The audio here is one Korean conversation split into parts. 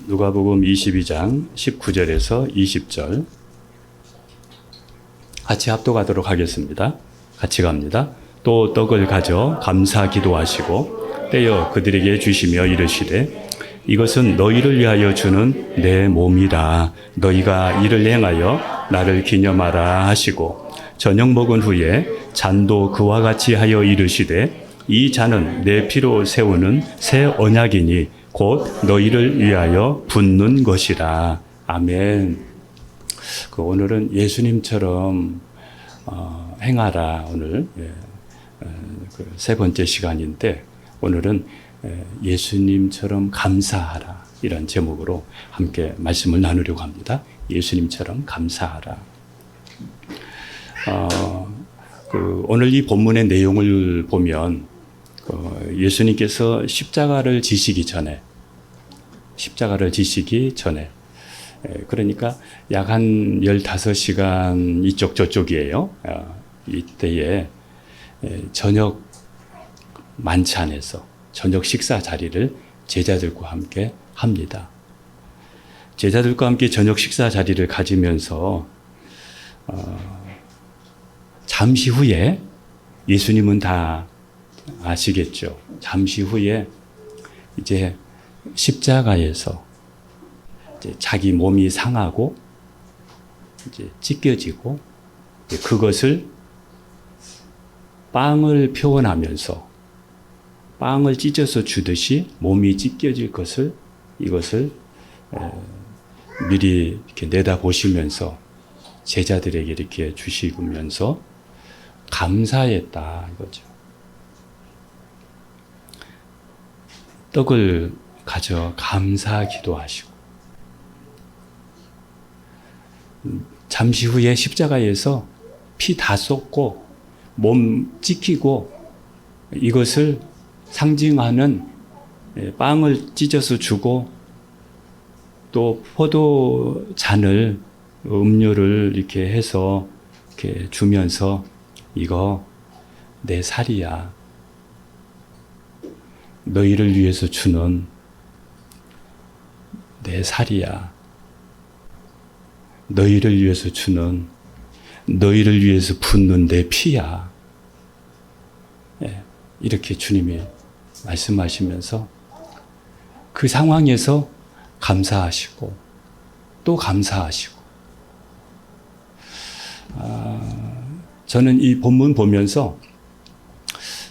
누가복음 22장 19절에서 20절 같이 합독하도록 하겠습니다. 같이 갑니다. 또 떡을 가져 감사 기도하시고 떼어 그들에게 주시며 이르시되 이것은 너희를 위하여 주는 내 몸이라. 너희가 이를 행하여 나를 기념하라 하시고 저녁 먹은 후에 잔도 그와 같이 하여 이르시되 이 잔은 내 피로 세우는 새 언약이니 곧 너희를 위하여 붓는 것이라. 아멘. 오늘은 예수님처럼 행하라. 오늘 세 번째 시간인데 오늘은 예수님처럼 감사하라. 이런 제목으로 함께 말씀을 나누려고 합니다. 예수님처럼 감사하라. 오늘 이 본문의 내용을 보면 예수님께서 십자가를 지시기 전에 그러니까 약 한 15시간 이쪽 저쪽이에요. 이때에 저녁 만찬에서 저녁 식사 자리를 제자들과 함께 합니다. 제자들과 함께 저녁 식사 자리를 가지면서 잠시 후에 예수님은 다 아시겠죠. 잠시 후에 이제 십자가에서 이제 자기 몸이 상하고 이제 찢겨지고 그것을 빵을 표현하면서 빵을 찢어서 주듯이 몸이 찢겨질 이것을 미리 이렇게 내다보시면서 제자들에게 이렇게 주시면서 감사했다 이거죠. 떡을 가져 감사 기도하시고 잠시 후에 십자가에서 피 다 쏟고 몸 찢기고 이것을 상징하는 빵을 찢어서 주고 또 포도 잔을 음료를 이렇게 해서 이렇게 주면서 이거 내 살이야. 너희를 위해서 주는 내 살이야. 너희를 위해서 주는, 너희를 위해서 붓는 내 피야. 이렇게 주님이 말씀하시면서 그 상황에서 감사하시고 또 감사하시고 저는 이 본문 보면서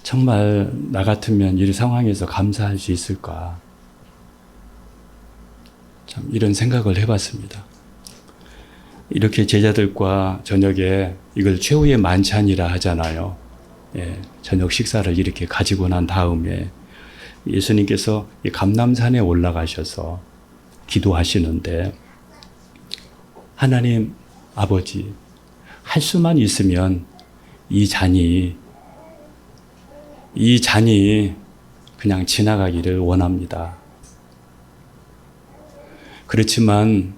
정말 나 같으면 이 상황에서 감사할 수 있을까? 참 이런 생각을 해봤습니다. 이렇게 제자들과 저녁에 이걸 최후의 만찬이라 하잖아요. 저녁 식사를 이렇게 가지고 난 다음에 예수님께서 이 감람산에 올라가셔서 기도하시는데 하나님 아버지 할 수만 있으면 이 잔이 그냥 지나가기를 원합니다. 그렇지만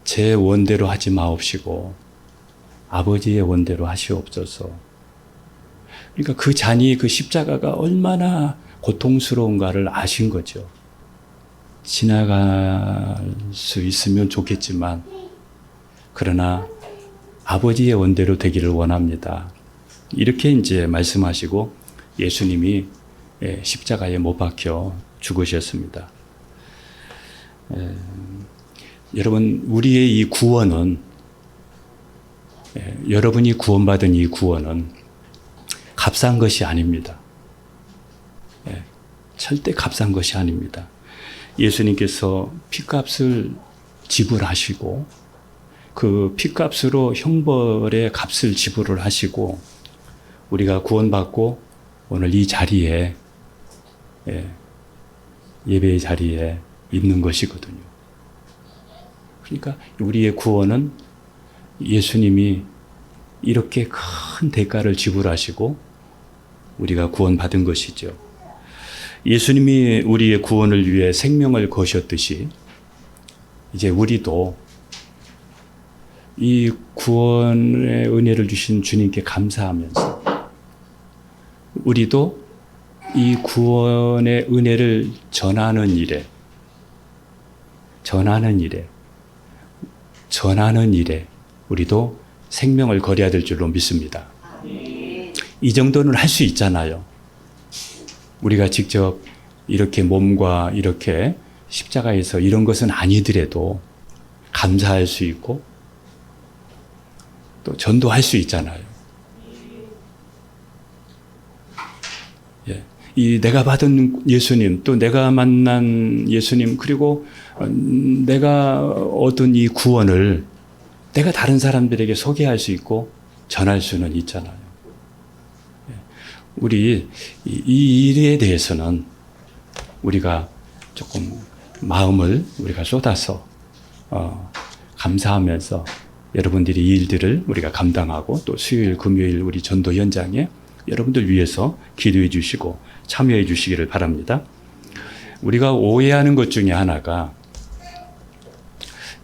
제 원대로 하지 마옵시고 아버지의 원대로 하시옵소서. 그러니까 그 잔이 그 십자가가 얼마나 고통스러운가를 아신 거죠. 지나갈 수 있으면 좋겠지만 그러나 아버지의 원대로 되기를 원합니다. 이렇게 이제 말씀하시고 예수님이 십자가에 못 박혀 죽으셨습니다. 여러분, 우리의 이 구원은, 여러분이 구원받은 이 구원은 값싼 것이 아닙니다. 절대 값싼 것이 아닙니다. 예수님께서 핏값을 지불하시고 그 핏값으로 형벌의 값을 지불을 하시고 우리가 구원받고 오늘 이 자리에 예배의 자리에 있는 것이거든요. 그러니까 우리의 구원은 예수님이 이렇게 큰 대가를 지불하시고 우리가 구원받은 것이죠. 예수님이 우리의 구원을 위해 생명을 거셨듯이 이제 우리도 이 구원의 은혜를 주신 주님께 감사하면서 우리도 이 구원의 은혜를 전하는 일에 전하는 일에 우리도 생명을 걸어야 될 줄로 믿습니다. 이 정도는 할 수 있잖아요. 우리가 직접 이렇게 몸과 이렇게 십자가에서 이런 것은 아니더라도 감사할 수 있고 또 전도할 수 있잖아요. 예. 이 내가 받은 예수님, 또 내가 만난 예수님, 그리고 내가 얻은 이 구원을 내가 다른 사람들에게 소개할 수 있고 전할 수는 있잖아요. 예. 우리 이 일에 대해서는 우리가 조금 마음을 우리가 쏟아서 감사하면서 여러분들이 이 일들을 우리가 감당하고 또 수요일, 금요일 우리 전도 현장에 여러분들 위해서 기도해 주시고 참여해 주시기를 바랍니다. 우리가 오해하는 것 중에 하나가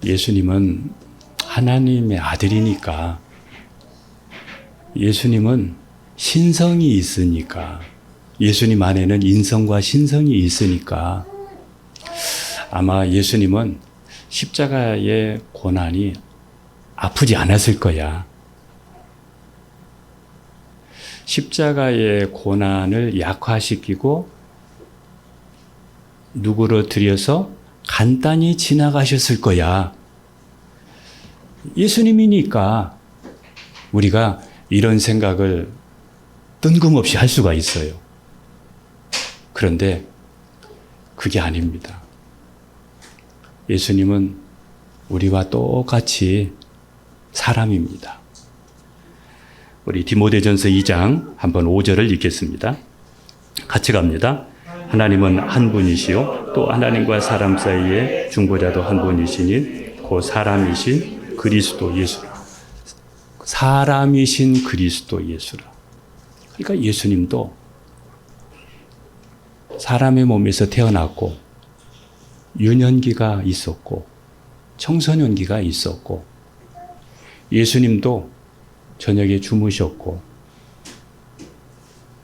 예수님은 하나님의 아들이니까, 예수님은 신성이 있으니까, 예수님 안에는 인성과 신성이 있으니까 아마 예수님은 십자가의 고난이 아프지 않았을 거야. 십자가의 고난을 약화시키고 누그러뜨려서 간단히 지나가셨을 거야. 예수님이니까 우리가 이런 생각을 뜬금없이 할 수가 있어요. 그런데 그게 아닙니다. 예수님은 우리와 똑같이 사람입니다. 우리 디모데전서 2장 한번 5절을 읽겠습니다. 같이 갑니다. 하나님은 한 분이시요 또 하나님과 사람 사이에 중보자도 한 분이시니 곧 사람이신 그리스도 예수라. 사람이신 그리스도 예수라. 그러니까 예수님도 사람의 몸에서 태어났고 유년기가 있었고 청소년기가 있었고, 예수님도 저녁에 주무셨고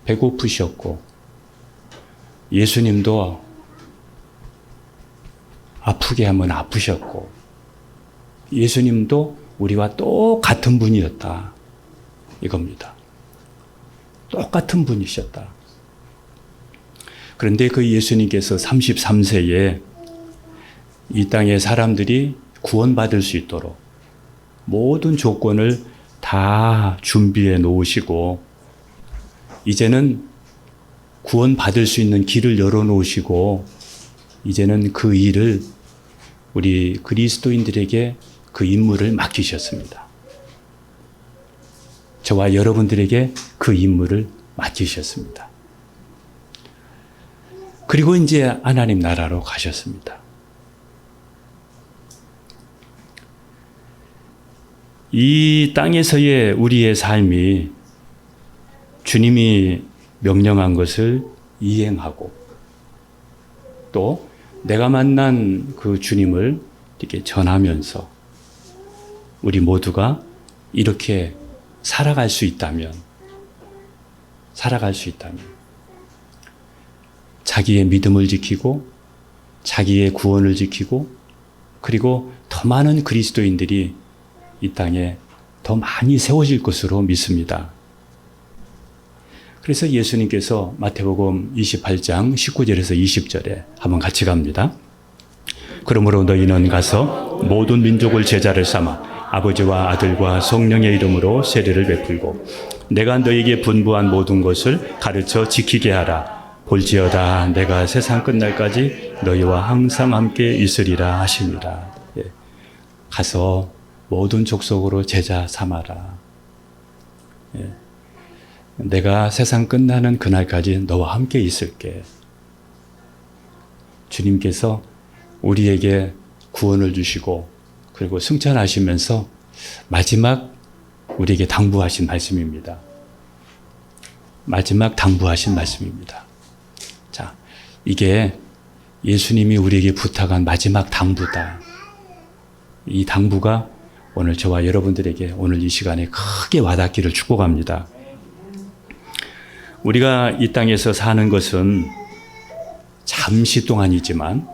배고프셨고, 예수님도 아프게 하면 아프셨고, 예수님도 우리와 똑같은 분이었다, 이겁니다. 똑같은 분이셨다. 그런데 그 예수님께서 33세에 이 땅의 사람들이 구원받을 수 있도록 모든 조건을 다 준비해 놓으시고, 이제는 구원받을 수 있는 길을 열어 놓으시고, 이제는 그 일을 우리 그리스도인들에게 그 임무를 맡기셨습니다. 저와 여러분들에게 그 임무를 맡기셨습니다. 그리고 이제 하나님 나라로 가셨습니다. 이 땅에서의 우리의 삶이 주님이 명령한 것을 이행하고, 또 내가 만난 그 주님을 이렇게 전하면서 우리 모두가 이렇게 살아갈 수 있다면 자기의 믿음을 지키고 자기의 구원을 지키고, 그리고 더 많은 그리스도인들이 이 땅에 더 많이 세워질 것으로 믿습니다. 그래서 예수님께서 마태복음 28장 19절에서 20절에 한번 같이 갑니다. 그러므로 너희는 가서 모든 민족을 제자를 삼아 아버지와 아들과 성령의 이름으로 세례를 베풀고 내가 너희에게 분부한 모든 것을 가르쳐 지키게 하라. 볼지어다 내가 세상 끝날까지 너희와 항상 함께 있으리라 하시니라. 예. 가서 모든 족속으로 제자 삼아라. 예. 내가 세상 끝나는 그날까지 너와 함께 있을게. 주님께서 우리에게 구원을 주시고 그리고 승천하시면서 마지막 우리에게 당부하신 말씀입니다. 마지막 당부하신 말씀입니다. 자, 이게 예수님이 우리에게 부탁한 마지막 당부다. 이 당부가 오늘 저와 여러분들에게 오늘 이 시간에 크게 와닿기를 축복합니다. 우리가 이 땅에서 사는 것은 잠시 동안이지만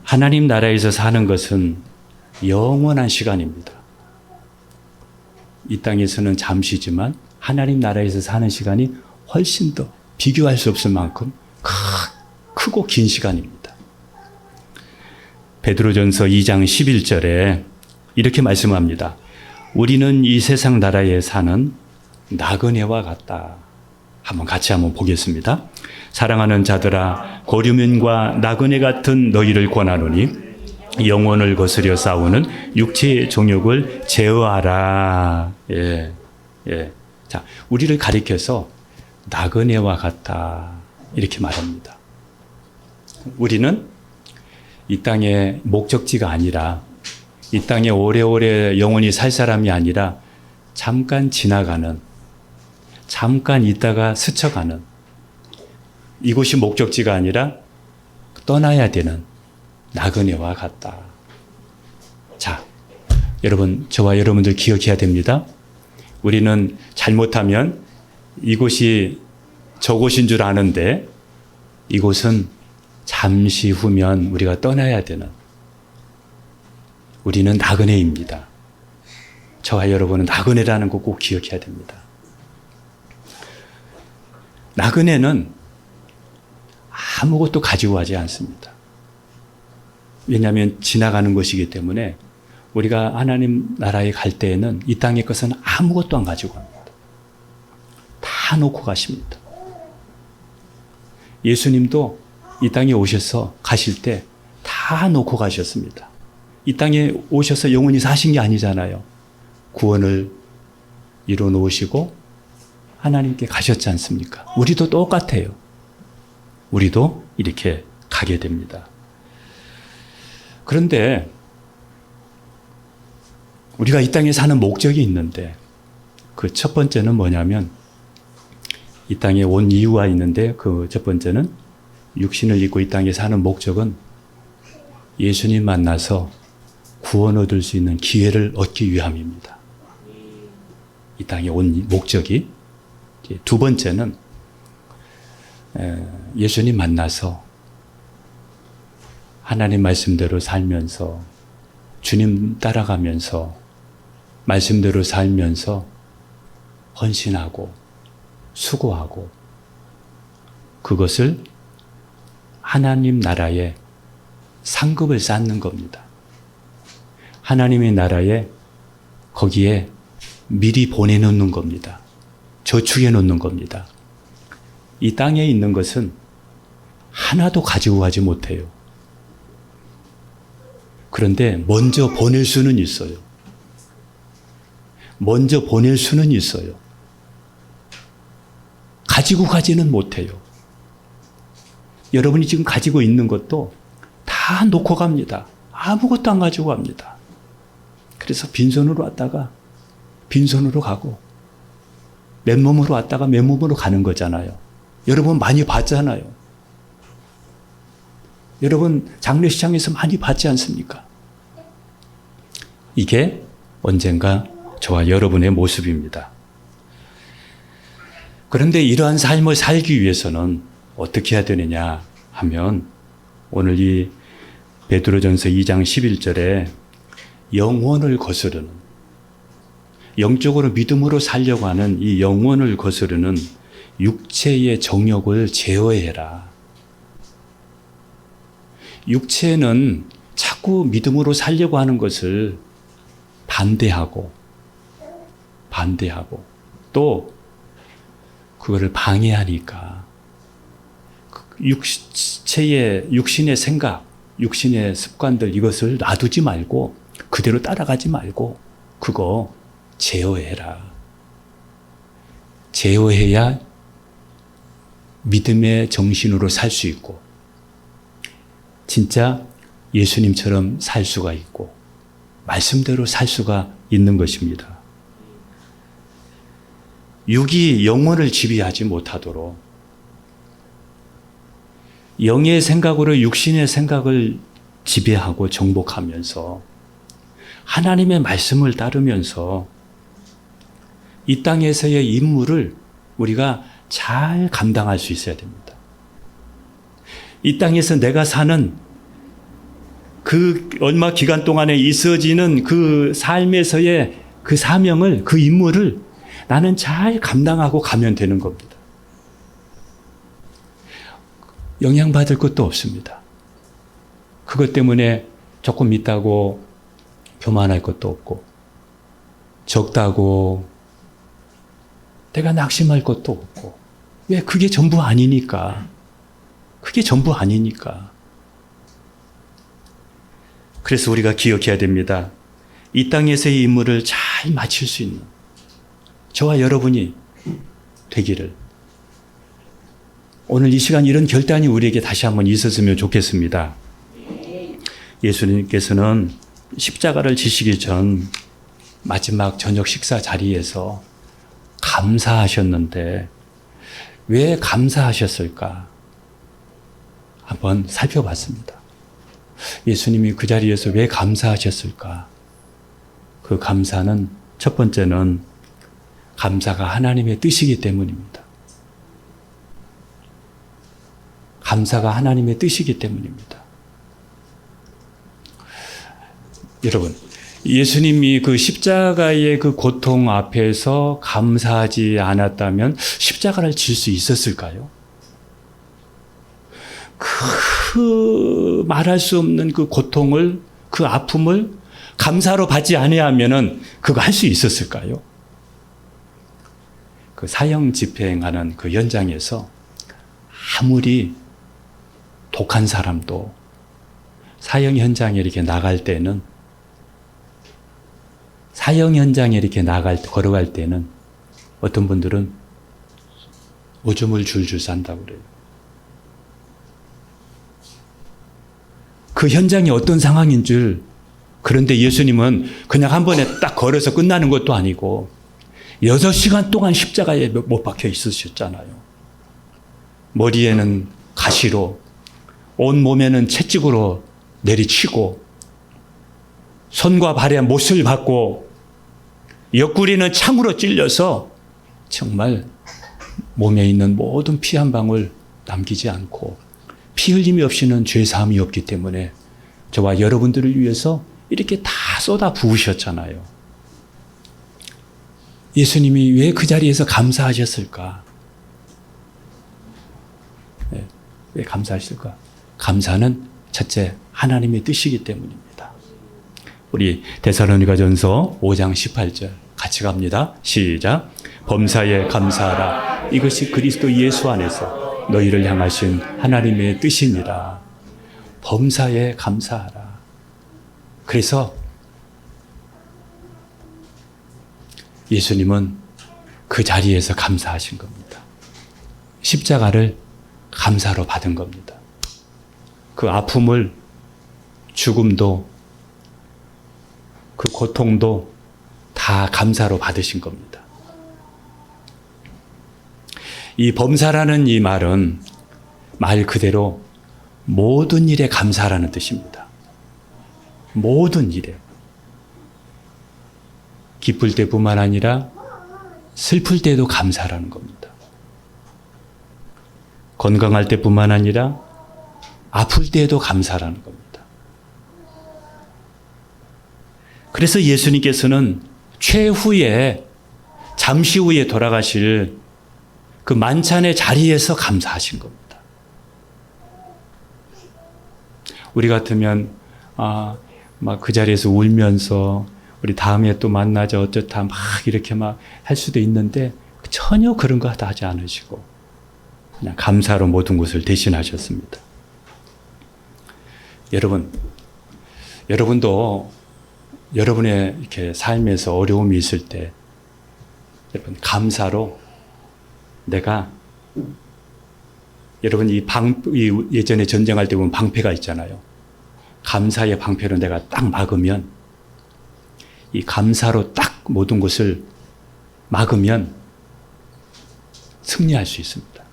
하나님 나라에서 사는 것은 영원한 시간입니다. 이 땅에서는 잠시지만 하나님 나라에서 사는 시간이 훨씬 더 비교할 수 없을 만큼 크고 긴 시간입니다. 베드로전서 2장 11절에 이렇게 말씀합니다. 우리는 이 세상 나라에 사는 나그네와 같다. 같이 보겠습니다. 사랑하는 자들아, 고류민과 나그네 같은 너희를 권하노니 영혼을 거스려 싸우는 육체의 정욕을 제어하라. 자, 우리를 가리켜서 나그네와 같다 이렇게 말합니다. 우리는 이 땅의 목적지가 아니라, 이 땅에 오래오래 영원히 살 사람이 아니라 잠깐 지나가는, 잠깐 있다가 스쳐가는, 이곳이 목적지가 아니라 떠나야 되는 나그네와 같다. 자, 여러분, 저와 여러분들 기억해야 됩니다. 우리는 잘못하면 이곳이 저곳인 줄 아는데 이곳은 잠시 후면 우리가 떠나야 되는, 우리는 나그네입니다. 저와 여러분은 나그네라는 거 꼭 기억해야 됩니다. 나그네는 아무것도 가지고 가지 않습니다. 왜냐하면 지나가는 것이기 때문에 우리가 하나님 나라에 갈 때에는 이 땅의 것은 아무것도 안 가지고 갑니다. 다 놓고 가십니다. 예수님도 이 땅에 오셔서 가실 때 다 놓고 가셨습니다. 이 땅에 오셔서 영원히 사신 게 아니잖아요. 구원을 이뤄 놓으시고 하나님께 가셨지 않습니까? 우리도 똑같아요. 우리도 이렇게 가게 됩니다. 그런데 우리가 이 땅에 사는 목적이 있는데 그 첫 번째는 뭐냐면, 이 땅에 온 이유가 있는데 그 첫 번째는 육신을 입고 이 땅에 사는 목적은 예수님 만나서 구원 얻을 수 있는 기회를 얻기 위함입니다. 이 땅에 온 목적이. 두 번째는 예수님 만나서 하나님 말씀대로 살면서, 주님 따라가면서 말씀대로 살면서 헌신하고 수고하고, 그것을 하나님 나라에 상급을 쌓는 겁니다. 하나님의 나라에 거기에 미리 보내놓는 겁니다. 저축해 놓는 겁니다. 이 땅에 있는 것은 하나도 가지고 가지 못해요. 그런데 먼저 보낼 수는 있어요. 먼저 보낼 수는 있어요. 가지고 가지는 못해요. 여러분이 지금 가지고 있는 것도 다 놓고 갑니다. 아무것도 안 가지고 갑니다. 그래서 빈손으로 왔다가 빈손으로 가고, 맨몸으로 왔다가 맨몸으로 가는 거잖아요. 여러분 많이 봤잖아요. 여러분 장례식장에서 많이 봤지 않습니까? 이게 언젠가 저와 여러분의 모습입니다. 그런데 이러한 삶을 살기 위해서는 어떻게 해야 되느냐 하면, 오늘 이 베드로전서 2장 11절에 영혼을 거스르는, 영적으로 믿음으로 살려고 하는 이 영혼을 거스르는 육체의 정욕을 제어해라. 육체는 자꾸 믿음으로 살려고 하는 것을 반대하고 또 그거를 방해하니까 육신의 생각, 육신의 습관들, 이것을 놔두지 말고 그대로 따라가지 말고 그거 제어해라. 제어해야 믿음의 정신으로 살 수 있고 진짜 예수님처럼 살 수가 있고 말씀대로 살 수가 있는 것입니다. 육이 영혼을 지배하지 못하도록 영의 생각으로 육신의 생각을 지배하고 정복하면서 하나님의 말씀을 따르면서 이 땅에서의 임무를 우리가 잘 감당할 수 있어야 됩니다. 이 땅에서 내가 사는 그 얼마 기간 동안에 있어지는 그 삶에서의 그 사명을, 그 임무를 나는 잘 감당하고 가면 되는 겁니다. 영향받을 것도 없습니다. 그것 때문에 조금 있다고 교만할 것도 없고, 적다고 내가 낙심할 것도 없고. 왜? 그게 전부 아니니까. 그게 전부 아니니까. 그래서 우리가 기억해야 됩니다. 이 땅에서의 임무를 잘 마칠 수 있는 저와 여러분이 되기를. 오늘 이 시간 이런 결단이 우리에게 다시 한번 있었으면 좋겠습니다. 예수님께서는 십자가를 지시기 전 마지막 저녁 식사 자리에서 감사하셨는데 왜 감사하셨을까? 한번 살펴봤습니다. 예수님이 그 자리에서 왜 감사하셨을까? 그 감사는 첫 번째는 감사가 하나님의 뜻이기 때문입니다. 감사가 하나님의 뜻이기 때문입니다. 여러분, 예수님이 그 십자가의 그 고통 앞에서 감사하지 않았다면 십자가를 질 수 있었을까요? 그 말할 수 없는 그 고통을, 그 아픔을 감사로 받지 아니하면은 그거 할 수 있었을까요? 그 사형 집행하는 그 현장에서 아무리 독한 사람도 사형 현장에 이렇게 나갈 때는, 사형 현장에 이렇게 걸어갈 때는 어떤 분들은 오줌을 줄줄 싼다고 그래요. 그 현장이 어떤 상황인 줄. 그런데 예수님은 그냥 한 번에 딱 걸어서 끝나는 것도 아니고 6시간 동안 십자가에 못 박혀 있으셨잖아요. 머리에는 가시로, 온 몸에는 채찍으로 내리치고, 손과 발에 못을 박고, 옆구리는 창으로 찔려서 정말 몸에 있는 모든 피 한 방울 남기지 않고, 피 흘림이 없이는 죄 사함이 없기 때문에 저와 여러분들을 위해서 이렇게 다 쏟아 부으셨잖아요. 예수님이 왜 그 자리에서 감사하셨을까? 왜 감사하실까? 감사는 첫째, 하나님의 뜻이기 때문입니다. 우리 데살로니가전서 5장 18절 같이 갑니다. 시작. 범사에 감사하라. 이것이 그리스도 예수 안에서 너희를 향하신 하나님의 뜻이니라. 범사에 감사하라. 그래서 예수님은 그 자리에서 감사하신 겁니다. 십자가를 감사로 받은 겁니다. 그 아픔을, 죽음도, 그 고통도 다 감사로 받으신 겁니다. 이 범사라는 이 말은 말 그대로 모든 일에 감사라는 뜻입니다. 모든 일에. 기쁠 때뿐만 아니라 슬플 때도 감사라는 겁니다. 건강할 때뿐만 아니라 아플 때에도 감사라는 겁니다. 그래서 예수님께서는 최후에, 잠시 후에 돌아가실 그 만찬의 자리에서 감사하신 겁니다. 우리 같으면 막 그 자리에서 울면서 우리 다음에 또 만나자 어쩌다 막 이렇게 막 할 수도 있는데 전혀 그런 거 하지 않으시고 그냥 감사로 모든 것을 대신하셨습니다. 여러분도 여러분의 이렇게 삶에서 어려움이 있을 때 여러분 감사로 내가 여러분 이 예전에 전쟁할 때 보면 방패가 있잖아요. 감사의 방패로 내가 딱 막으면 이 감사로 딱 모든 것을 막으면 승리할 수 있습니다.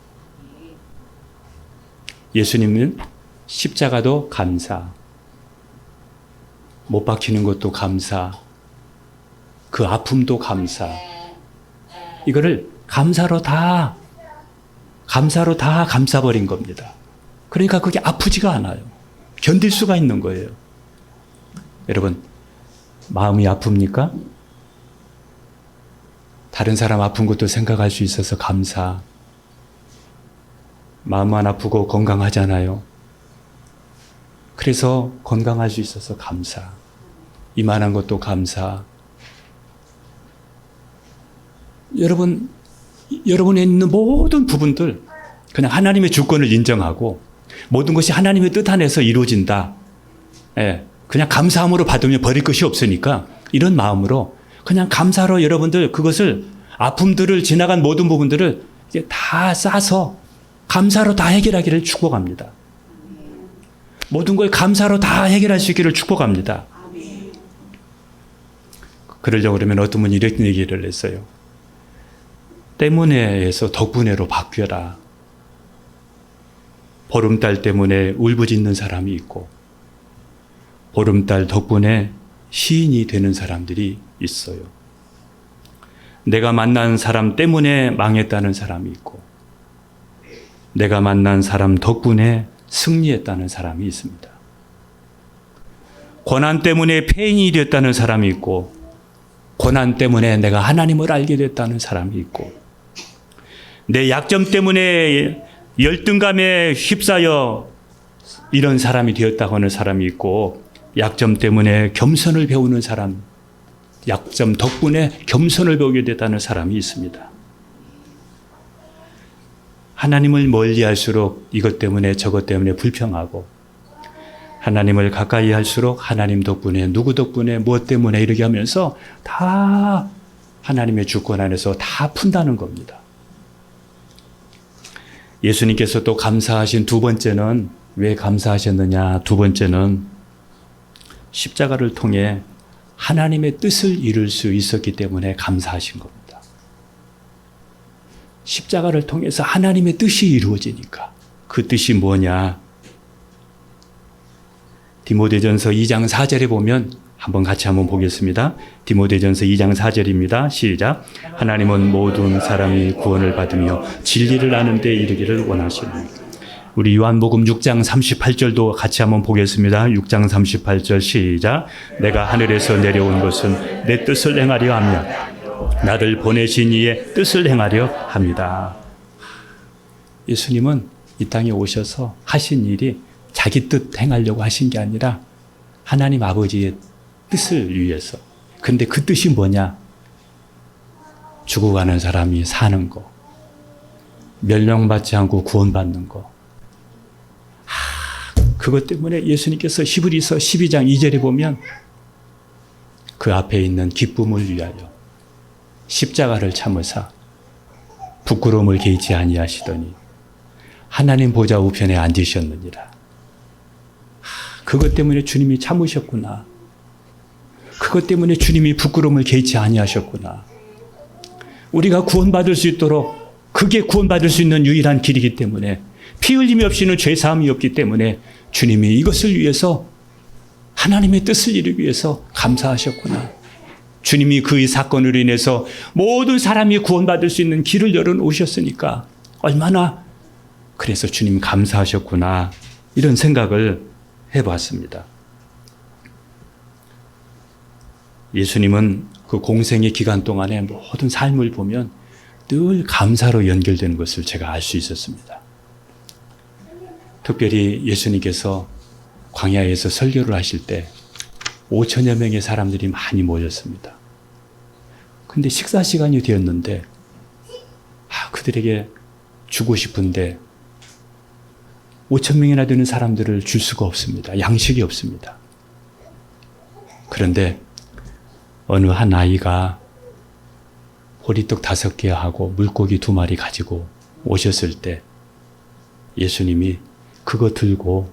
예수님은 십자가도 감사, 못 박히는 것도 감사, 그 아픔도 감사, 이거를 감사로 다 감사버린 겁니다. 그러니까 그게 아프지가 않아요. 견딜 수가 있는 거예요. 여러분, 마음이 아픕니까? 다른 사람 아픈 것도 생각할 수 있어서 감사. 마음만 아프고 건강하잖아요. 그래서 건강할 수 있어서 감사. 이만한 것도 감사. 여러분에 있는 모든 부분들 그냥 하나님의 주권을 인정하고 모든 것이 하나님의 뜻 안에서 이루어진다. 예, 그냥 감사함으로 받으면 버릴 것이 없으니까 이런 마음으로 그냥 감사로 여러분들 그것을 아픔들을 지나간 모든 부분들을 이제 다 싸서 감사로 다 해결하기를 축복합니다. 모든 걸 감사로 다 해결할 수 있기를 축복합니다. 그러려고 그러면 어떤 분이 이런 얘기를 했어요. 때문에에서 덕분에로 바뀌어라. 보름달 때문에 울부짖는 사람이 있고 보름달 덕분에 시인이 되는 사람들이 있어요. 내가 만난 사람 때문에 망했다는 사람이 있고 내가 만난 사람 덕분에 승리했다는 사람이 있습니다. 고난 때문에 폐인이 됐다는 사람이 있고 고난 때문에 내가 하나님을 알게 됐다는 사람이 있고 내 약점 때문에 열등감에 휩싸여 이런 사람이 되었다고 하는 사람이 있고 약점 때문에 겸손을 배우는 사람, 약점 덕분에 겸손을 배우게 됐다는 사람이 있습니다. 하나님을 멀리할수록 이것 때문에 저것 때문에 불평하고 하나님을 가까이 할수록 하나님 덕분에 누구 덕분에 무엇 때문에 이렇게 하면서 다 하나님의 주권 안에서 다 푼다는 겁니다. 예수님께서 또 감사하신 두 번째는 왜 감사하셨느냐? 두 번째는 십자가를 통해 하나님의 뜻을 이룰 수 있었기 때문에 감사하신 겁니다. 십자가를 통해서 하나님의 뜻이 이루어지니까 그 뜻이 뭐냐? 디모데전서 2장 4절에 보면 한번 같이 한번 보겠습니다. 디모데전서 2장 4절입니다. 시작. 하나님은 모든 사람이 구원을 받으며 진리를 아는 데 이르기를 원하시니. 우리 요한복음 6장 38절도 같이 한번 보겠습니다. 6장 38절 시작. 내가 하늘에서 내려온 것은 내 뜻을 행하려 하며 나를 보내신 이의 뜻을 행하려 합니다. 예수님은 이 땅에 오셔서 하신 일이 자기 뜻 행하려고 하신 게 아니라 하나님 아버지의 뜻을 위해서. 근데 그 뜻이 뭐냐? 죽어가는 사람이 사는 거. 멸망받지 않고 구원받는 거. 그것 때문에 예수님께서 히브리서 12장 2절에 보면 그 앞에 있는 기쁨을 위하여 십자가를 참으사 부끄러움을 개의치 아니하시더니 하나님 보좌 우편에 앉으셨느니라. 그것 때문에 주님이 참으셨구나. 그것 때문에 주님이 부끄러움을 개의치 아니하셨구나. 우리가 구원받을 수 있도록 그게 구원받을 수 있는 유일한 길이기 때문에 피 흘림이 없이는 죄 사함이 없기 때문에 주님이 이것을 위해서 하나님의 뜻을 이루기 위해서 감사하셨구나. 주님이 그 사건으로 인해서 모든 사람이 구원받을 수 있는 길을 열어놓으셨으니까 얼마나 그래서 주님 감사하셨구나 이런 생각을 해봤습니다. 예수님은 그 공생의 기간 동안에 모든 삶을 보면 늘 감사로 연결되는 것을 제가 알 수 있었습니다. 특별히 예수님께서 광야에서 설교를 하실 때 5천여 명의 사람들이 많이 모였습니다. 근데 식사 시간이 되었는데 그들에게 주고 싶은데 5천 명이나 되는 사람들을 줄 수가 없습니다. 양식이 없습니다. 그런데 어느 한 아이가 보리떡 5개 하고 물고기 2마리 가지고 오셨을 때 예수님이 그거 들고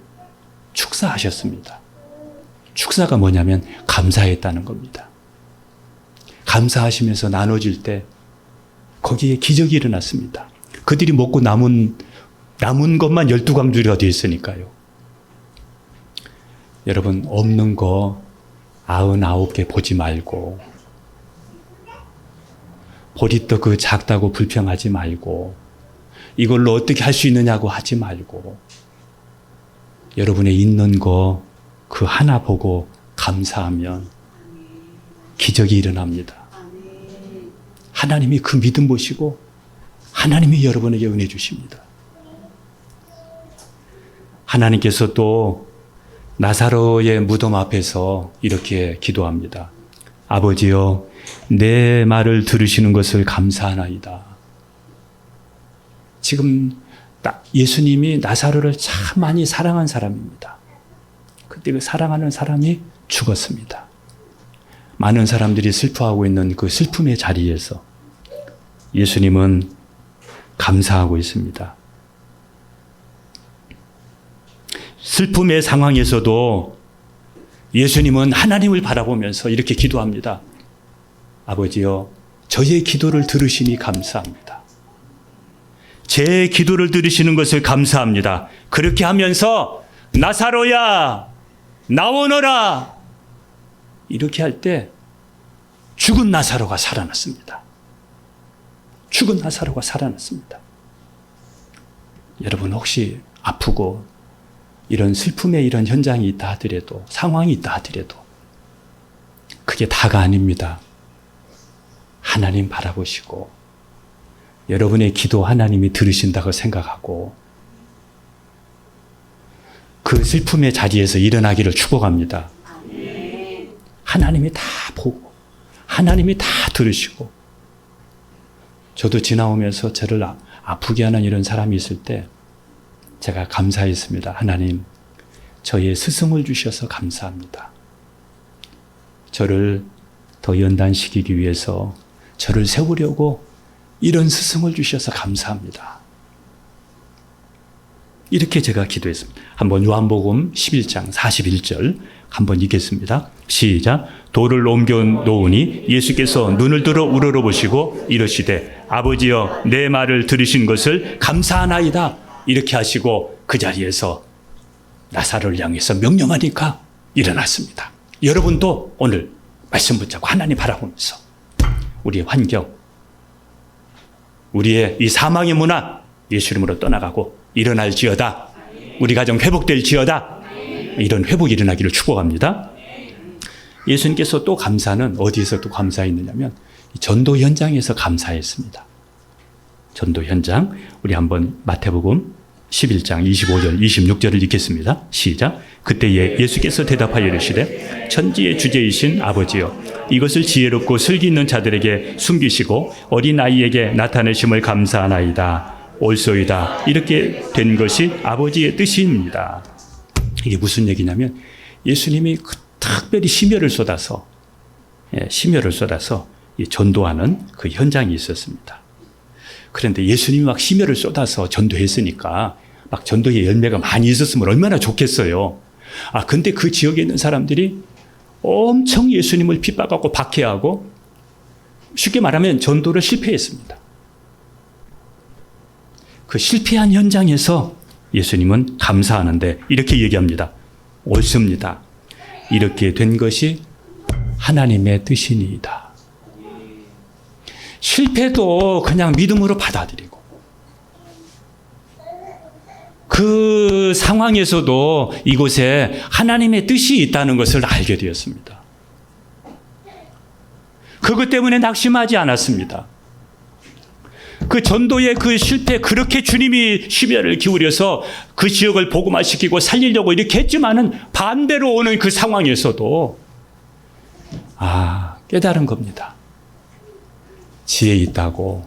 축사하셨습니다. 축사가 뭐냐면 감사했다는 겁니다. 감사하시면서 나눠질 때 거기에 기적이 일어났습니다. 그들이 먹고 남은 것만 12광주리가 되어 있으니까요. 여러분 없는 거 99개 보지 말고 보리떡 그 작다고 불평하지 말고 이걸로 어떻게 할 수 있느냐고 하지 말고 여러분의 있는 거 그 하나 보고 감사하면 기적이 일어납니다. 하나님이 그 믿음 보시고 하나님이 여러분에게 은혜 주십니다. 하나님께서 또 나사로의 무덤 앞에서 이렇게 기도합니다. 아버지여, 내 말을 들으시는 것을 감사하나이다. 지금 예수님이 나사로를 참 많이 사랑한 사람입니다. 그때 그 사랑하는 사람이 죽었습니다. 많은 사람들이 슬퍼하고 있는 그 슬픔의 자리에서 예수님은 감사하고 있습니다. 슬픔의 상황에서도 예수님은 하나님을 바라보면서 이렇게 기도합니다. 아버지여, 저의 기도를 들으시니 감사합니다. 제 기도를 들으시는 것을 감사합니다. 그렇게 하면서 나사로야, 나오너라. 이렇게 할 때 죽은 나사로가 살아났습니다. 죽은 나사로가 살아났습니다. 여러분 혹시 아프고 이런 슬픔의 이런 현장이 있다 하더라도, 상황이 있다 하더라도 그게 다가 아닙니다. 하나님 바라보시고 여러분의 기도 하나님이 들으신다고 생각하고 그 슬픔의 자리에서 일어나기를 축복합니다. 하나님이 다 보고 하나님이 다 들으시고, 저도 지나오면서 저를 아프게 하는 이런 사람이 있을 때 제가 감사했습니다. 하나님, 저의 스승을 주셔서 감사합니다. 저를 더 연단시키기 위해서 저를 세우려고 이런 스승을 주셔서 감사합니다. 이렇게 제가 기도했습니다. 한번 요한복음 11장 41절 한번 읽겠습니다. 시작. 돌을 옮겨 놓으니 예수께서 눈을 들어 우러러보시고 이러시되 아버지여, 내 말을 들으신 것을 감사하나이다. 이렇게 하시고 그 자리에서 나사로를 향해서 명령하니까 일어났습니다. 여러분도 오늘 말씀 붙잡고 하나님 바라보면서 우리의 환경, 우리의 이 사망의 문화 예수 이름으로 떠나가고 일어날지어다. 우리 가정 회복될지어다. 이런 회복이 일어나기를 축복합니다. 예수님께서 또 감사는 어디에서 또 감사했느냐면 전도 현장에서 감사했습니다. 전도 현장, 우리 한번 마태복음 11장 25절 26절을 읽겠습니다. 시작. 그때에 예수께서 대답하여 이르시되 천지의 주제이신 아버지여, 이것을 지혜롭고 슬기 있는 자들에게 숨기시고 어린아이에게 나타내심을 감사하나이다. 옳소이다. 이렇게 된 것이 아버지의 뜻입니다. 이게 무슨 얘기냐면 예수님이 특별히 심혈을 쏟아서 전도하는 그 현장이 있었습니다. 그런데 예수님이 막 심혈을 쏟아서 전도했으니까 막 전도의 열매가 많이 있었으면 얼마나 좋겠어요. 근데 그 지역에 있는 사람들이 엄청 예수님을 핍박하고 박해하고 쉽게 말하면 전도를 실패했습니다. 그 실패한 현장에서 예수님은 감사하는데 이렇게 얘기합니다. 옳습니다. 이렇게 된 것이 하나님의 뜻이니이다. 실패도 그냥 믿음으로 받아들이고 그 상황에서도 이곳에 하나님의 뜻이 있다는 것을 알게 되었습니다. 그것 때문에 낙심하지 않았습니다. 그 전도의 그 실패, 그렇게 주님이 심혈을 기울여서 그 지역을 복음화시키고 살리려고 이렇게 했지만은 반대로 오는 그 상황에서도 깨달은 겁니다. 지혜 있다고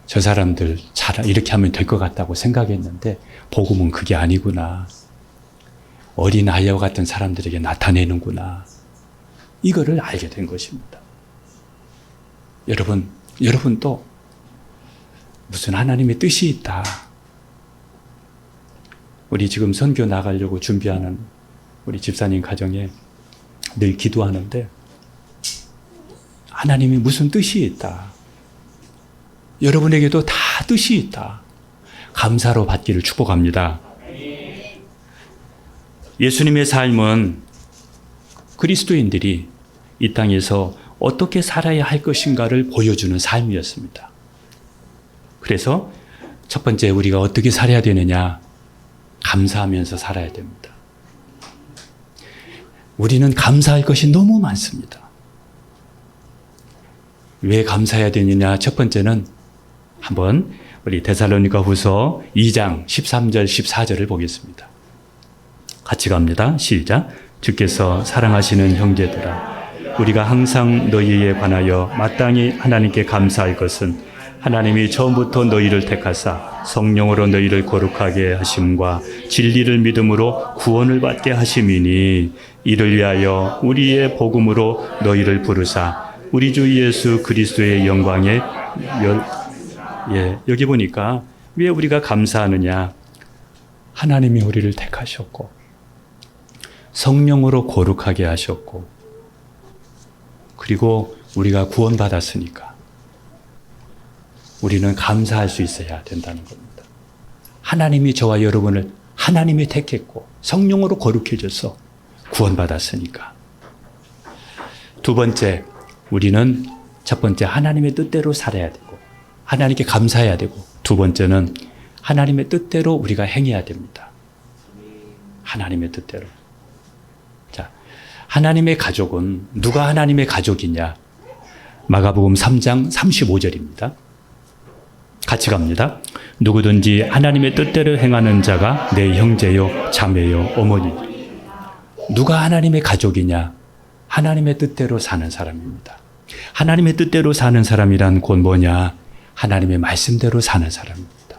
저 사람들 잘 이렇게 하면 될 것 같다고 생각했는데 복음은 그게 아니구나. 어린 아이와 같은 사람들에게 나타내는구나. 이거를 알게 된 것입니다. 여러분도 무슨 하나님의 뜻이 있다. 우리 지금 선교 나가려고 준비하는 우리 집사님 가정에 늘 기도하는데 하나님이 무슨 뜻이 있다. 여러분에게도 다 뜻이 있다. 감사로 받기를 축복합니다. 예수님의 삶은 그리스도인들이 이 땅에서 어떻게 살아야 할 것인가를 보여주는 삶이었습니다. 그래서 첫 번째 우리가 어떻게 살아야 되느냐? 감사하면서 살아야 됩니다. 우리는 감사할 것이 너무 많습니다. 왜 감사해야 되느냐? 첫 번째는 한번 우리 데살로니가 후서 2장 13절 14절을 보겠습니다. 같이 갑니다. 시작. 주께서 사랑하시는 형제들아, 우리가 항상 너희에 관하여 마땅히 하나님께 감사할 것은 하나님이 처음부터 너희를 택하사 성령으로 너희를 거룩하게 하심과 진리를 믿음으로 구원을 받게 하심이니, 이를 위하여 우리의 복음으로 너희를 부르사 우리 주 예수 그리스도의 영광에 여기 보니까 왜 우리가 감사하느냐? 하나님이 우리를 택하셨고 성령으로 거룩하게 하셨고, 그리고 우리가 구원받았으니까 우리는 감사할 수 있어야 된다는 겁니다. 하나님이 저와 여러분을 하나님이 택했고 성령으로 거룩해져서 구원받았으니까. 두 번째, 우리는 첫 번째 하나님의 뜻대로 살아야 되고 하나님께 감사해야 되고, 두 번째는 하나님의 뜻대로 우리가 행해야 됩니다. 하나님의 뜻대로. 자, 하나님의 가족은 누가 하나님의 가족이냐? 마가복음 3장 35절입니다. 같이 갑니다. 누구든지 하나님의 뜻대로 행하는 자가 내 형제요, 자매요, 어머니. 누가 하나님의 가족이냐? 하나님의 뜻대로 사는 사람입니다. 하나님의 뜻대로 사는 사람이란 곧 뭐냐? 하나님의 말씀대로 사는 사람입니다.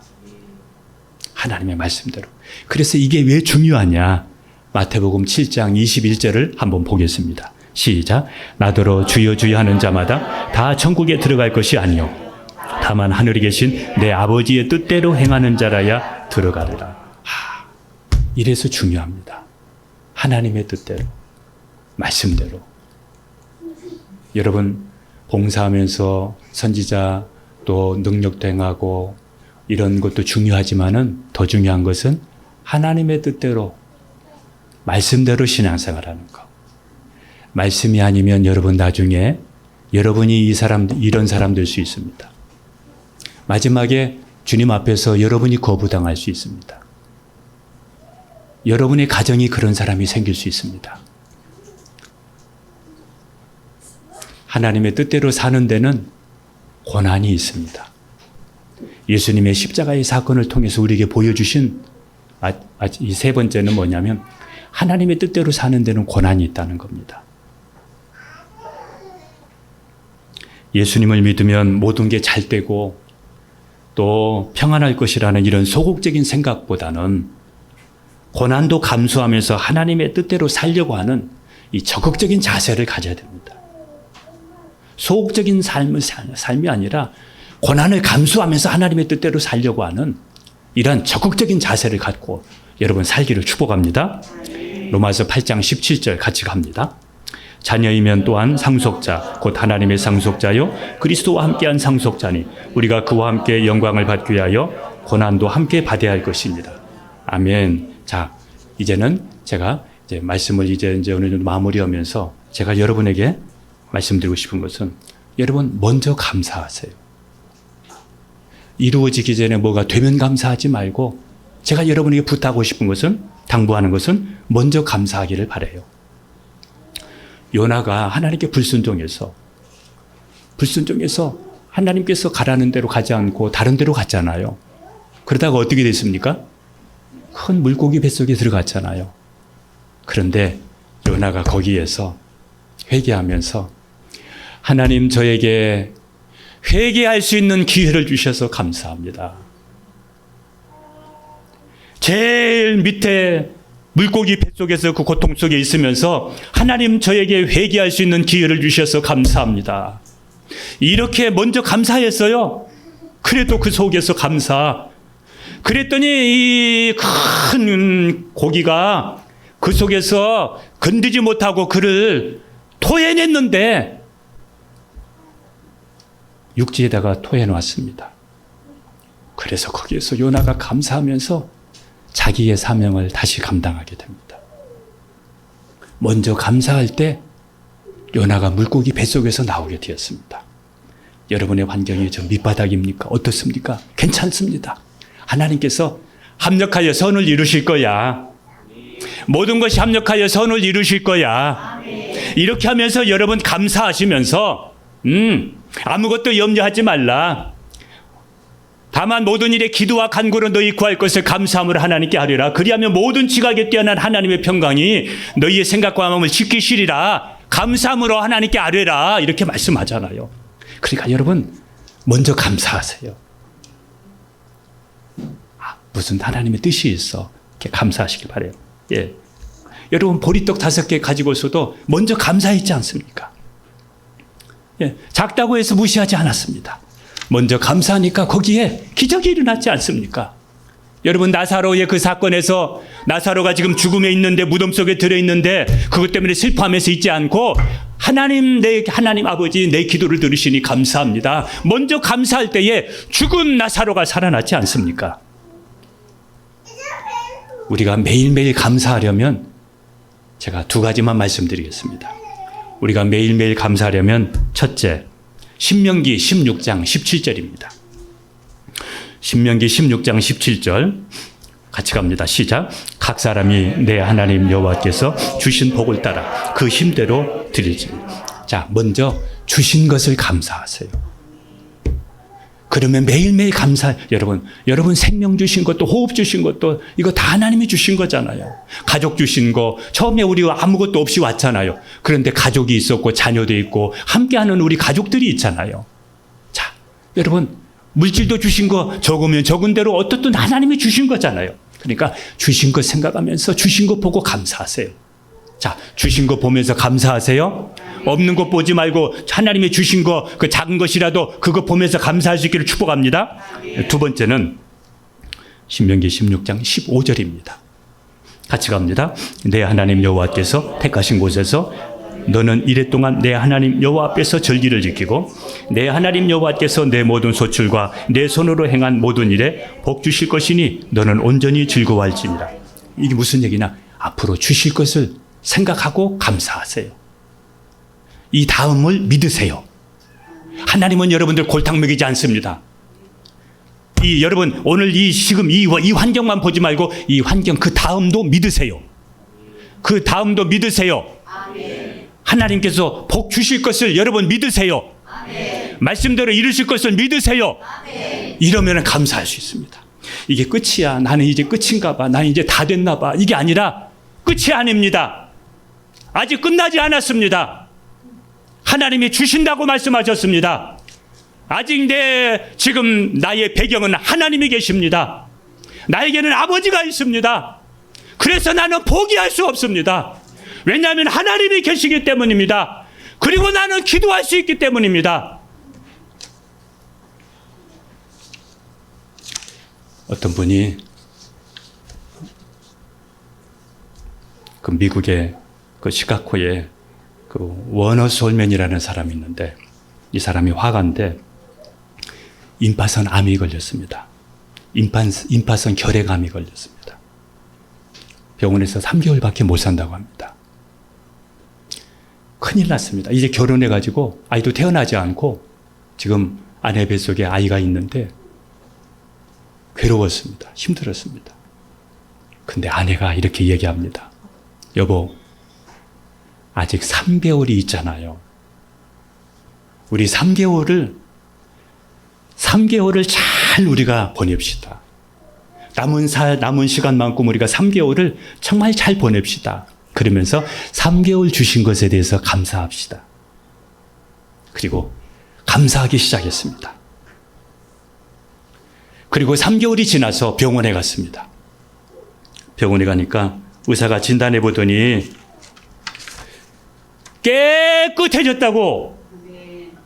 하나님의 말씀대로. 그래서 이게 왜 중요하냐? 마태복음 7장 21절을 한번 보겠습니다. 시작. 나더러 주여 주여 하는 자마다 다 천국에 들어갈 것이 아니요 다만 하늘에 계신 내 아버지의 뜻대로 행하는 자라야 들어가리라. 이래서 중요합니다. 하나님의 뜻대로, 말씀대로. 여러분, 봉사하면서 선지자 또 능력도 행하고 이런 것도 중요하지만은 더 중요한 것은 하나님의 뜻대로, 말씀대로 신앙생활하는 것. 말씀이 아니면 여러분 나중에 여러분이 이런 사람 될 수 있습니다. 마지막에 주님 앞에서 여러분이 거부당할 수 있습니다. 여러분의 가정이 그런 사람이 생길 수 있습니다. 하나님의 뜻대로 사는 데는 고난이 있습니다. 예수님의 십자가의 사건을 통해서 우리에게 보여주신 이 세 번째는 뭐냐면 하나님의 뜻대로 사는 데는 고난이 있다는 겁니다. 예수님을 믿으면 모든 게 잘 되고 또 평안할 것이라는 이런 소극적인 생각보다는 고난도 감수하면서 하나님의 뜻대로 살려고 하는 이 적극적인 자세를 가져야 됩니다. 소극적인 삶이 아니라 고난을 감수하면서 하나님의 뜻대로 살려고 하는 이런 적극적인 자세를 갖고 여러분 살기를 축복합니다. 로마서 8장 17절 같이 갑니다. 자녀이면 또한 상속자 곧 하나님의 상속자요 그리스도와 함께한 상속자니 우리가 그와 함께 영광을 받기 위하여 고난도 함께 받아야 할 것입니다. 아멘. 자, 이제는 제가 말씀을 이제 어느 정도 마무리하면서 제가 여러분에게 말씀드리고 싶은 것은 여러분 먼저 감사하세요. 이루어지기 전에 뭐가 되면 감사하지 말고 제가 여러분에게 부탁하고 싶은 것은, 당부하는 것은 먼저 감사하기를 바라요. 요나가 하나님께 불순종해서 하나님께서 가라는 대로 가지 않고 다른 데로 갔잖아요. 그러다가 어떻게 됐습니까? 큰 물고기 뱃속에 들어갔잖아요. 그런데 요나가 거기에서 회개하면서 하나님 저에게 회개할 수 있는 기회를 주셔서 감사합니다. 제일 밑에 물고기 뱃속에서 그 고통 속에 있으면서 하나님 저에게 회개할 수 있는 기회를 주셔서 감사합니다. 이렇게 먼저 감사했어요. 그래도 그 속에서 그랬더니 이 큰 고기가 그 속에서 건드지 못하고 그를 토해냈는데 육지에다가 토해놓았습니다. 그래서 거기에서 요나가 감사하면서 자기의 사명을 다시 감당하게 됩니다. 먼저 감사할 때 요나가 물고기 뱃속에서 나오게 되었습니다. 여러분의 환경이 저 밑바닥입니까? 어떻습니까? 괜찮습니다. 하나님께서 합력하여 선을 이루실 거야. 모든 것이 합력하여 선을 이루실 거야. 이렇게 하면서 여러분 감사하시면서 아무것도 염려하지 말라. 다만 모든 일에 기도와 간구로 너희 구할 것을 감사함으로 하나님께 아뢰라. 그리하면 모든 지각에 뛰어난 하나님의 평강이 너희의 생각과 마음을 지키시리라. 감사함으로 하나님께 아뢰라. 이렇게 말씀하잖아요. 그러니까 여러분 먼저 감사하세요. 무슨 하나님의 뜻이 있어. 이렇게 감사하시길 바라요. 예. 여러분 보리떡 5개 가지고서도 먼저 감사했지 않습니까? 예. 작다고 해서 무시하지 않았습니다. 먼저 감사하니까 거기에 기적이 일어났지 않습니까? 여러분 나사로의 그 사건에서 나사로가 지금 죽음에 있는데 무덤 속에 들어있는데 그것 때문에 슬퍼하면서 있지 않고 하나님 아버지 내 기도를 들으시니 감사합니다. 먼저 감사할 때에 죽은 나사로가 살아났지 않습니까? 우리가 매일매일 감사하려면 제가 2가지만 말씀드리겠습니다. 우리가 매일매일 감사하려면 첫째, 신명기 16장 17절입니다. 신명기 16장 17절 같이 갑니다. 시작. 각 사람이 내 하나님 여호와께서 주신 복을 따라 그 힘대로 드리지. 자, 먼저 주신 것을 감사하세요. 그러면 매일매일 여러분 생명 주신 것도 호흡 주신 것도 이거 다 하나님이 주신 거잖아요. 가족 주신 거 처음에 우리 아무것도 없이 왔잖아요. 그런데 가족이 있었고 자녀도 있고 함께하는 우리 가족들이 있잖아요. 자, 여러분 물질도 주신 거 적으면 적은 대로 어떻든 하나님이 주신 거잖아요. 그러니까 주신 것 생각하면서 주신 거 보고 감사하세요. 자, 주신 거 보면서 감사하세요. 없는 것 보지 말고 하나님이 주신 거 그 작은 것이라도 그거 보면서 감사할 수 있기를 축복합니다. 2번째는 신명기 16장 15절입니다. 같이 갑니다. 내 하나님 여호와께서 택하신 곳에서 너는 이랫동안 내 하나님 여호와 앞에서 절기를 지키고 내 하나님 여호와께서 내 모든 소출과 내 손으로 행한 모든 일에 복 주실 것이니 너는 온전히 즐거워할지니라. 이게 무슨 얘기냐? 앞으로 주실 것을 생각하고 감사하세요. 이 다음을 믿으세요. 하나님은 여러분들 골탕 먹이지 않습니다. 여러분 오늘 지금 이 환경만 보지 말고 이 환경 그 다음도 믿으세요. 그 다음도 믿으세요. 아멘. 하나님께서 복 주실 것을 여러분 믿으세요. 아멘. 말씀대로 이루실 것을 믿으세요. 아멘. 이러면 감사할 수 있습니다. 이게 끝이야. 나는 이제 끝인가 봐. 나는 이제 다 됐나 봐. 이게 아니라 끝이 아닙니다. 아직 끝나지 않았습니다. 하나님이 주신다고 말씀하셨습니다. 아직 지금 나의 배경은 하나님이 계십니다. 나에게는 아버지가 있습니다. 그래서 나는 포기할 수 없습니다. 왜냐하면 하나님이 계시기 때문입니다. 그리고 나는 기도할 수 있기 때문입니다. 어떤 분이 그 미국의 그 시카고에 그 워너 솔맨이라는 사람이 있는데 이 사람이 화가인데 임파선 암이 걸렸습니다. 임파선 결핵암이 걸렸습니다. 병원에서 3개월밖에 못 산다고 합니다. 큰일 났습니다. 이제 결혼해가지고 아이도 태어나지 않고 지금 아내 뱃속에 아이가 있는데 괴로웠습니다. 힘들었습니다. 근데 아내가 이렇게 얘기합니다. 여보, 아직 3개월이 있잖아요. 우리 3개월을 잘 우리가 보냅시다. 남은 시간만큼 우리가 3개월을 정말 잘 보냅시다. 그러면서 3개월 주신 것에 대해서 감사합시다. 그리고 감사하기 시작했습니다. 그리고 3개월이 지나서 병원에 갔습니다. 병원에 가니까 의사가 진단해 보더니 깨끗해졌다고,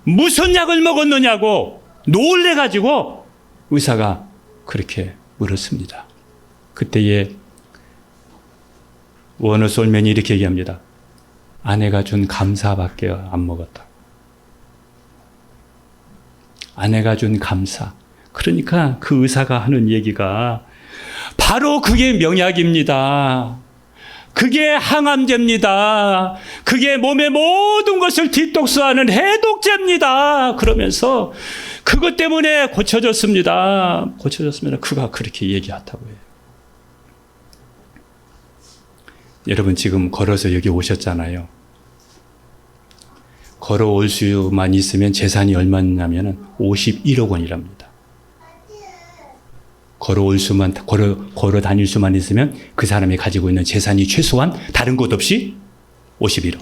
무슨 약을 먹었느냐고 놀래가지고 의사가 그렇게 물었습니다. 그때에 워너 솔맨이 이렇게 얘기합니다. 아내가 준 감사밖에 안 먹었다. 아내가 준 감사. 그러니까 그 의사가 하는 얘기가 바로 그게 명약입니다. 그게 항암제입니다. 그게 몸의 모든 것을 디톡스하는 해독제입니다. 그러면서 그것 때문에 고쳐졌습니다. 그가 그렇게 얘기하다고 해요. 여러분 지금 걸어서 여기 오셨잖아요. 걸어올 수만 있으면 재산이 얼마냐면 51억 원이랍니다. 걸어 다닐 수만 있으면 그 사람이 가지고 있는 재산이 최소한 다른 것 없이 51억.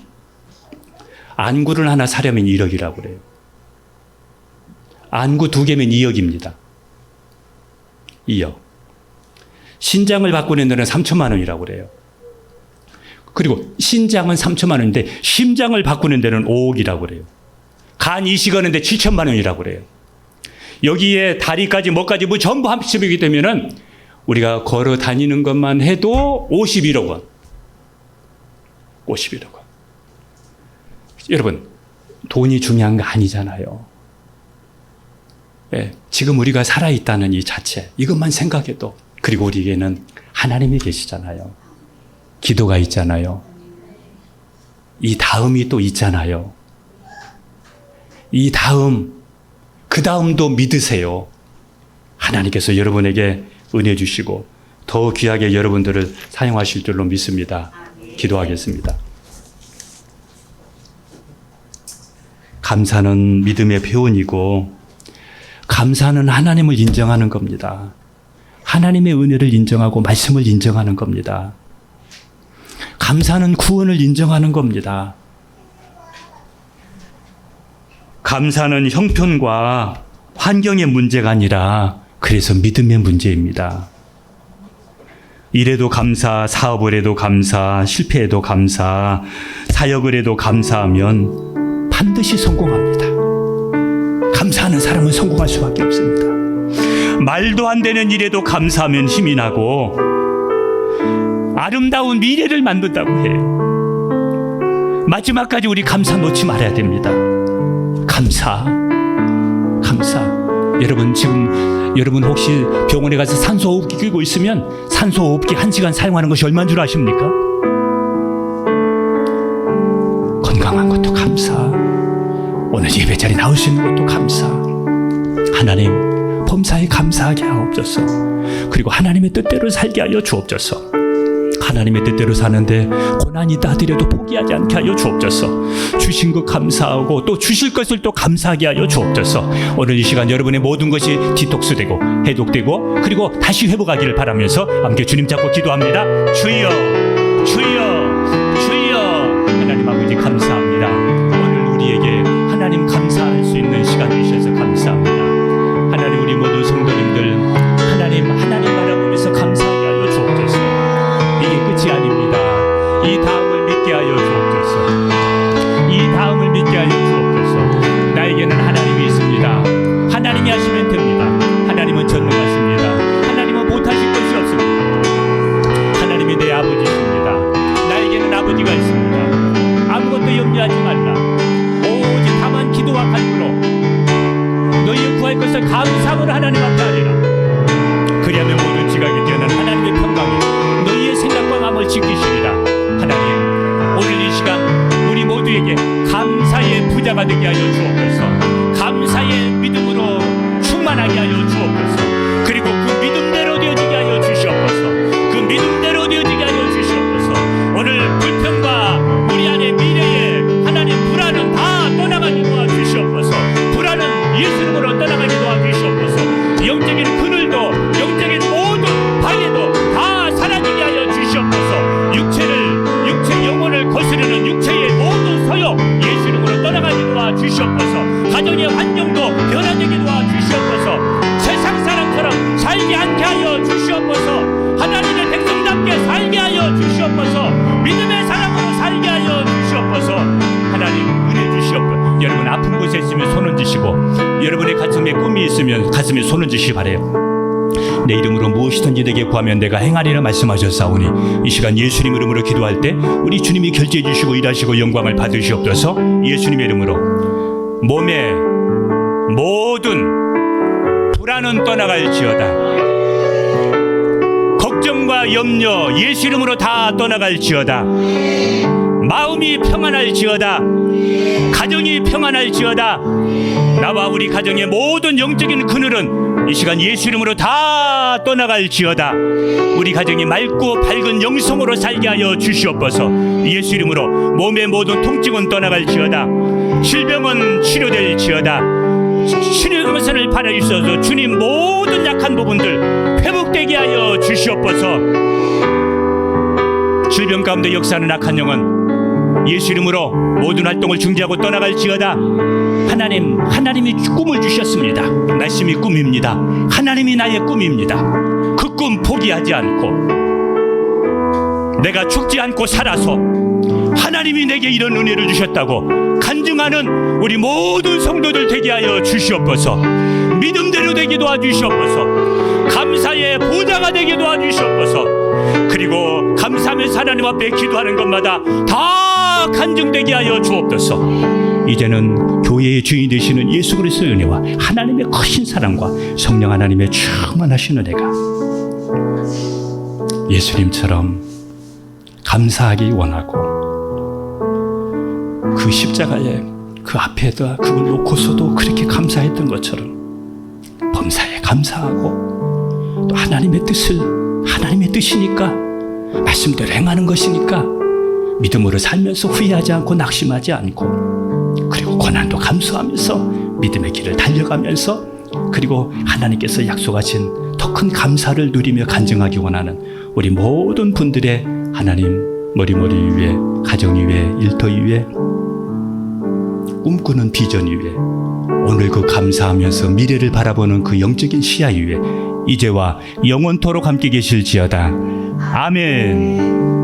안구를 하나 사려면 1억이라고 그래요. 안구 2개면 2억입니다. 2억. 신장을 바꾸는 데는 3천만 원이라고 그래요. 그리고 신장은 3천만 원인데 심장을 바꾸는 데는 5억이라고 그래요. 간 이식하는데 7천만 원이라고 그래요. 여기에 다리까지 뭐까지 뭐 전부 합치게 되면은 우리가 걸어 다니는 것만 해도 51억 원. 51억 원. 여러분, 돈이 중요한 거 아니잖아요. 예, 지금 우리가 살아있다는 이 자체, 이것만 생각해도, 그리고 우리에게는 하나님이 계시잖아요. 기도가 있잖아요. 이 다음이 또 있잖아요. 이 다음, 그 다음도 믿으세요. 하나님께서 여러분에게 은혜 주시고 더 귀하게 여러분들을 사용하실 줄로 믿습니다. 기도하겠습니다. 감사는 믿음의 표현이고 감사는 하나님을 인정하는 겁니다. 하나님의 은혜를 인정하고 말씀을 인정하는 겁니다. 감사는 구원을 인정하는 겁니다. 감사는 형편과 환경의 문제가 아니라 그래서 믿음의 문제입니다. 일에도 감사, 사업을 해도 감사, 실패해도 감사, 사역을 해도 감사하면 반드시 성공합니다. 감사하는 사람은 성공할 수밖에 없습니다. 말도 안 되는 일에도 감사하면 힘이 나고 아름다운 미래를 만든다고 해요. 마지막까지 우리 감사 놓지 말아야 됩니다. 감사. 여러분 지금 여러분 혹시 병원에 가서 산소호흡기 끼고 있으면 산소호흡기 1시간 사용하는 것이 얼마인 줄 아십니까? 건강한 것도 감사. 오늘 예배 자리 나올 수 있는 것도 감사. 하나님 범사에 감사하게 하옵소서. 그리고 하나님의 뜻대로 살게 하여 주옵소서. 하나님의 뜻대로 사는데 고난이 있다 하더라도 포기하지 않게 하여 주옵소서. 주신 것 감사하고 또 주실 것을 또 감사하게 하여 주옵소서. 오늘 이 시간 여러분의 모든 것이 디톡스되고 해독되고 그리고 다시 회복하기를 바라면서 함께 주님 잡고 기도합니다. 주여 주여 주여. 하나님 아버지 감사합니다. 오늘 우리에게 하나님 감사할 수 있는 시간 주셔서 감사합니다. 하나님 우리 모든 성도님들 하나님 바라보면서 감사하게 하여 주옵소서. 이게 끝이 아닙니다. 이 다음을 믿게 하여 주옵소서. 이 다음을 믿게 하여 주옵소서. 나에게는 하나님이 있습니다. 하나님이 하시면 됩니다. 하나님은 전능하십니다. 하나님은 못하실 것이 없습니다. 하나님이 내 아버지십니다. 나에게는 아버지가 있습니다. 아무것도 염려하지 말라. 오직 다만 기도와 간구로 너희의 구할 것을 감사함으로 하나님 앞에 하리라. 그리하면 모든 지각이 뛰어난 하나님의 평강이 너희의 생각과 마음을 지키시리라. 하나님 오늘 이 시간 우리 모두에게 감사의 부자가 되게 하여 주옵소서. 감사의 믿음으로 충만하게 하여 주옵소서. 그리고 그 믿음대로 되어지게 하여 주시옵소서. 그 믿음대로 되어지게 하여 주시옵소서. 오늘 불평과 우리 안의 미래에 하나님 불안은 다 떠나가게 도와주시옵소서. 불안은 예수 이름으로 떠나가게 도와주시옵소서. 영적인 그늘도 영적인 모든 방해도 다 사라지게 하여 주시옵소서. 육체 영혼을 거스르는 육체의 모든 소욕 예수 이름으로 떠나가게 도와주시옵소서. 가정의 환경도 변화되게 도와주시옵소서. 세상 사람처럼 살지 않게 하여 주시옵소서. 하나님의 백성답게 살게 하여 주시옵소서. 믿음의 사람으로 살게 하여 주시옵소서. 하나님 은혜 주시옵소서. 여러분 아픈 곳에 있으면 손 얹으시고 여러분의 가슴에 꿈이 있으면 가슴에 손 얹으시기 바래요. 내 이름으로 무엇이든지 내게 구하면 내가 행하리라 말씀하셨사오니 이 시간 예수님 이름으로 기도할 때 우리 주님이 결제해 주시고 일하시고 영광을 받으시옵소서. 예수님의 이름으로 몸의 모든 불안은 떠나갈지어다. 걱정과 염려 예수 이름으로 다 떠나갈지어다. 마음이 평안할지어다. 가정이 평안할지어다. 나와 우리 가정의 모든 영적인 그늘은 이 시간 예수 이름으로 다 떠나갈지어다. 우리 가정이 맑고 밝은 영성으로 살게 하여 주시옵소서. 예수 이름으로 몸의 모든 통증은 떠나갈지어다. 질병은 치료될지어다. 치료금선을 받아주셔서 주님 모든 약한 부분들 회복되게 하여 주시옵소서. 질병 가운데 역사하는 악한 영은 예수 이름으로 모든 활동을 중지하고 떠나갈지어다. 하나님이 꿈을 주셨습니다. 말씀이 꿈입니다. 하나님이 나의 꿈입니다. 그 꿈 포기하지 않고 내가 죽지 않고 살아서 하나님이 내게 이런 은혜를 주셨다고 간증하는 우리 모든 성도들 되게 하여 주시옵소서. 믿음대로 되게 도와주시옵소서. 감사의 보좌가 되게 도와주시옵소서. 그리고 감사하면서 하나님 앞에 기도하는 것마다 다 간증되게 하여 주옵소서. 이제는 교회의 주인이 되시는 예수 그리스도의 은혜와 하나님의 크신 사랑과 성령 하나님의 충만하신 은혜가 예수님처럼 감사하기 원하고 그 십자가에 그 앞에다 그걸 놓고서도 그렇게 감사했던 것처럼 범사에 감사하고 또 하나님의 뜻이니까 말씀대로 행하는 것이니까 믿음으로 살면서 후회하지 않고 낙심하지 않고 그리고 고난도 감수하면서 믿음의 길을 달려가면서 그리고 하나님께서 약속하신 더 큰 감사를 누리며 간증하기 원하는 우리 모든 분들의 하나님 머리머리 위에 가정 위에 일터 위에 꿈꾸는 비전 위에 오늘 그 감사하면서 미래를 바라보는 그 영적인 시야 위에 이제와 영원토록 함께 계실지어다. 아멘.